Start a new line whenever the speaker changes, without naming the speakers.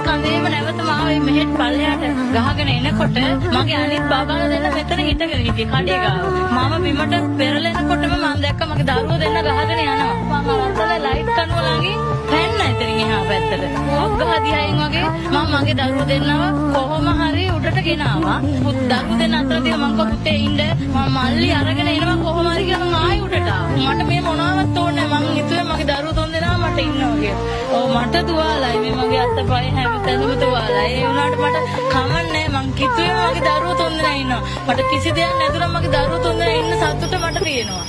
කඳේම නැවත මාව මෙහෙට පල්ලෙහාට ගහගෙන එනකොට මගේ අනිත් බබාලා දෙන්න මෙතන හිටගෙන හිටියේ කඩේ ගාව. මම බිමට පෙරලෙනකොටම මම දැක්ක මගේ දරුවෝ දෙන්න ගහගෙන යනවා. මම අරතල ලයිට් කනුව ළඟින් පැන්න එතනින් එහා පැත්තට. ඔක්ගහ දිහායින් වගේ මම මගේ දරුවෝ දෙන්නව කොහොම හරි උඩට ගෙනාවා. දරුවෝ දෙන්න අතරදී මම පුතේ ඉන්න මම මල්ලි අරගෙන එනවා කොහොම හරි කියලා මම ආයෙ උඩට ආවා. මට මේ මොනවත් ඕනේ නැහැ. මම හිතුවේ මගේ දරුවෝ තුන් දෙනා මට ඉන්නවා කියලා. ඔව් මට තුවාලයි මේ මගේ අතපය හැමතැනම තුවාලයි. ඒ වුණාට මට කමන්නේ මං කිතුවේ මගේ දරුවෝ තුන් දෙනා ඉන්නවා. මට කිසි දෙයක් නැතුණා මගේ දරුවෝ තුන් දෙනා ඉන්න සතුට මට තියෙනවා.